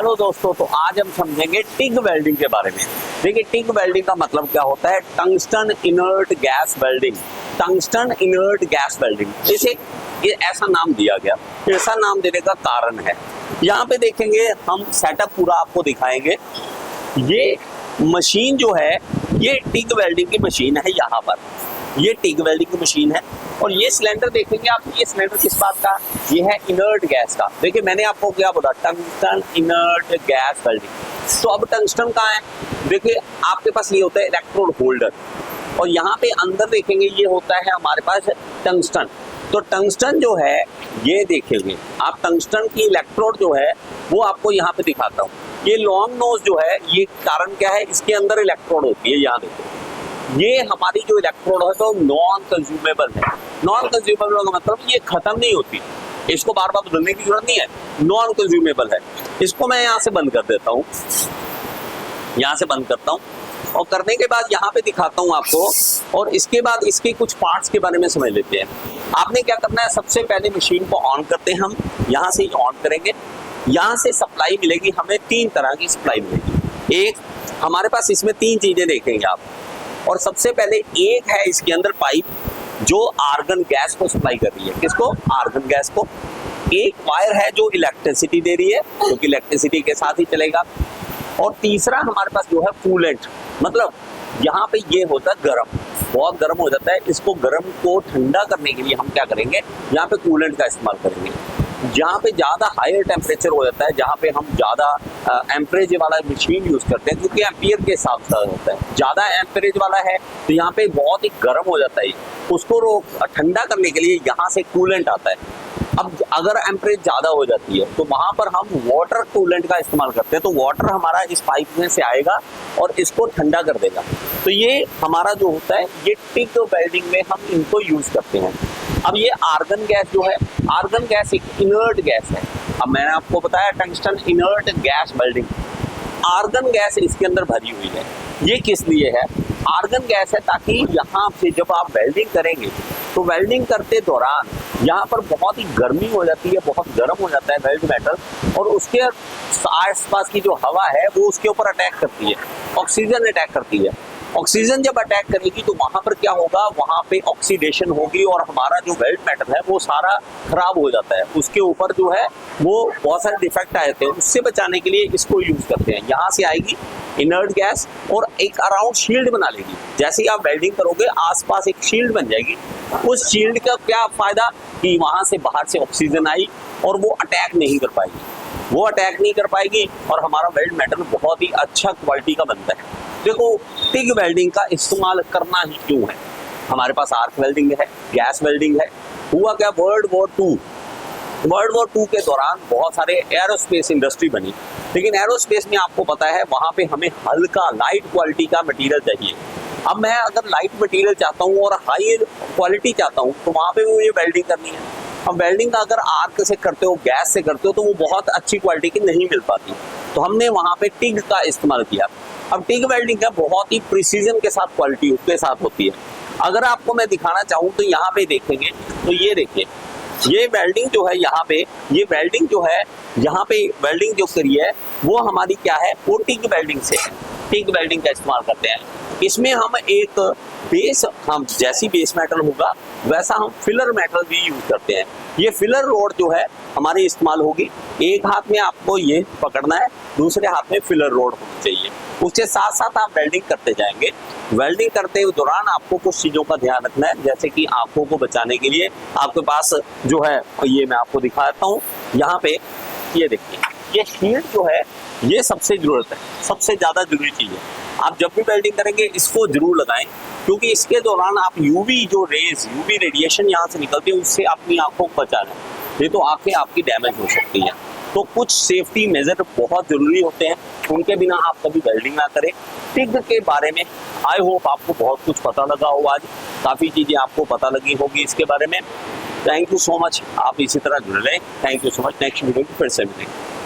Hello दोस्तों, तो आज हम समझेंगे टिग वेल्डिंग के बारे में। देखिए, टिग वेल्डिंग का मतलब क्या होता है? Tungsten inert gas welding. Tungsten inert gas welding, जैसे ये ऐसा नाम दिया गया, ऐसा नाम देने का कारण है, यहाँ पे देखेंगे हम सेटअप पूरा आपको दिखाएंगे। ये मशीन जो है ये टिग वेल्डिंग की मशीन है। यहाँ पर ये टिग वेल्डिंग की मशीन है और ये सिलेंडर देखेंगे आप, ये सिलेंडर किस बात का? ये है इनर्ट गैस का। देखिए, मैंने आपको क्या बोला, टंगस्टन इनर्ट गैस वेल्डिंग। तो अब टंगस्टन कहाँ है? देखिए, आपके पास ये होता है इलेक्ट्रोड होल्डर और यहाँ पे अंदर देखेंगे ये होता है हमारे पास टंगस्टन। तो टंगस्टन जो है ये देखेंगे आप, टंगस्टन की इलेक्ट्रोड जो है वो आपको यहाँ पे दिखाता हूँ। ये लॉन्ग नोज जो है, ये कारण क्या है? इसके अंदर इलेक्ट्रोड होती है। यहाँ देखो, ये हमारी जो इलेक्ट्रोड है तो नॉन कंज्यूमेबल है। नॉन कंज्यूमेबल का मतलब ये खत्म नहीं होती, इसको बार बार बदलने की जरूरत नहीं है, नॉन कंज्यूमेबल है। इसको मैं यहाँ से बंद कर देता हूँ, यहाँ से बंद करता हूँ और करने के बाद यहाँ पे दिखाता हूँ आपको। और इसके बाद इसके कुछ पार्ट्स के बारे में समझ लेते हैं। आपने क्या करना है, सबसे पहले मशीन को ऑन करते हैं हम, यहाँ से ऑन करेंगे। यहाँ से सप्लाई मिलेगी हमें, 3 तरह की सप्लाई मिलेगी। एक हमारे पास इसमें 3 चीजें देखेंगे आप, और सबसे पहले एक है इसके अंदर पाइप जो आर्गन गैस को सप्लाई कर रही है। किसको? आर्गन गैस को। एक वायर है जो इलेक्ट्रिसिटी दे रही है, क्योंकि इलेक्ट्रिसिटी के साथ ही चलेगा। और तीसरा हमारे पास जो है कूलेंट, मतलब यहाँ पे ये होता है गर्म, बहुत गर्म हो जाता है। इसको गर्म को ठंडा करने के लिए हम क्या करेंगे, यहाँ पे कूलेंट का इस्तेमाल करेंगे। जहाँ पे ज़्यादा हायर टेम्परेचर हो जाता है, जहाँ पे हम ज़्यादा एम्परेज वाला मशीन यूज़ करते हैं, क्योंकि एम्पियर के हिसाब से होता है, ज़्यादा एम्परेज वाला है तो यहाँ पे बहुत ही गर्म हो जाता है। उसको ठंडा करने के लिए यहाँ से कूलेंट आता है। अब अगर एम्परेज ज़्यादा हो जाती है तो वहाँ पर हम वाटर कूलेंट का इस्तेमाल करते हैं। तो वाटर हमारा इस पाइप में से आएगा और इसको ठंडा कर देगा। तो ये हमारा जो होता है, ये टिग वेल्डिंग में हम इनको यूज़ करते हैं। अब ये आर्गन गैस जो है, आर्गन गैस एक इनर्ट गैस है। अब मैंने आपको बताया tungsten inert gas welding, argon gas इसके अंदर भरी हुई है। ये किस लिए है? आर्गन गैस है ताकि यहाँ से जब आप वेल्डिंग करेंगे तो वेल्डिंग करते दौरान यहाँ पर बहुत ही गर्मी हो जाती है, बहुत गर्म हो जाता है वेल्ड मेटल, और उसके आसपास की जो हवा है वो उसके ऊपर अटैक करती है, ऑक्सीजन अटैक करती है। ऑक्सीजन जब अटैक करेगी तो वहां पर क्या होगा, वहां पे ऑक्सीडेशन होगी और हमारा जो वेल्ड मेटल है वो सारा खराब हो जाता है। उसके ऊपर जो है वो बहुत सारे डिफेक्ट आए थे, उससे बचाने के लिए इसको यूज करते हैं। यहाँ से आएगी इनर्ट गैस और एक अराउंड शील्ड बना लेगी। जैसे ही आप वेल्डिंग करोगे आसपास एक शील्ड बन जाएगी। उस शील्ड का क्या फायदा कि वहां से बाहर से ऑक्सीजन आई और वो अटैक नहीं कर पाएगी, वो अटैक नहीं कर पाएगी और हमारा वेल्ड मेटल बहुत ही अच्छा क्वालिटी का बनता है। देखो, टिग वेल्डिंग का इस्तेमाल करना ही क्यों है? हमारे पास आर्क वेल्डिंग है, गैस वेल्डिंग है। हुआ क्या, वर्ल्ड वॉर 2 के दौरान बहुत सारे एरोस्पेस इंडस्ट्री बनी, लेकिन एरोस्पेस में आपको पता है वहाँ पे हमें हल्का लाइट क्वालिटी का मटेरियल चाहिए। अब मैं अगर लाइट मटेरियल चाहता हूँ और हाई क्वालिटी चाहता हूँ तो वहाँ पे मुझे वेल्डिंग करनी है। अब वेल्डिंग अगर आर्क से करते हो, गैस से करते हो, तो वो बहुत अच्छी क्वालिटी की नहीं मिल पाती। तो हमने वहाँ पे टिग का इस्तेमाल किया। अब टिग वेल्डिंग का बहुत ही प्रिसीजन के साथ क्वालिटी के साथ होती है। अगर आपको मैं दिखाना चाहूँ तो यहाँ पे देखेंगे, तो ये देखिए, ये वेल्डिंग जो है यहाँ पे, ये वेल्डिंग जो है यहाँ पे वेल्डिंग जो करी है वो हमारी क्या है, वो टिग वेल्डिंग से है। टिग वेल्डिंग का इस्तेमाल करते हैं। इसमें हम एक बेस, हम जैसी बेस मेटल होगा वैसा हम फिलर मेटल भी यूज करते हैं। ये फिलर रोड जो है हमारी इस्तेमाल होगी। एक हाथ में आपको ये पकड़ना है, दूसरे हाथ में फिलर रोड होनी चाहिए। उसके साथ साथ आप वेल्डिंग करते जाएंगे। वेल्डिंग करते हुए दौरान आपको कुछ चीज़ों का ध्यान रखना है, जैसे कि आंखों को बचाने के लिए आपके पास जो है, ये मैं आपको दिखाता हूँ। यहाँ पे ये देखिए, ये शील्ड जो है ये सबसे जरूरत है, सबसे ज़्यादा जरूरी चीज़ है। आप जब भी वेल्डिंग करेंगे इसको जरूर लगाएं, क्योंकि इसके दौरान आप यूवी जो रेज, यूवी रेडिएशन यहाँ से निकलती है उससे अपनी आंखों को बचाना, नहीं तो आंखें आपकी डैमेज हो सकती हैं। तो कुछ सेफ्टी मेजर बहुत जरूरी होते हैं, उनके बिना आप कभी वेल्डिंग ना करें। टिग के बारे में आई होप आपको बहुत कुछ पता लगा हो, आज काफ़ी चीज़ें आपको पता लगी होगी इसके बारे में। थैंक यू सो मच, आप इसी तरह जुड़ रहे। Thank you so much. Next video में फिर से मिलेंगे।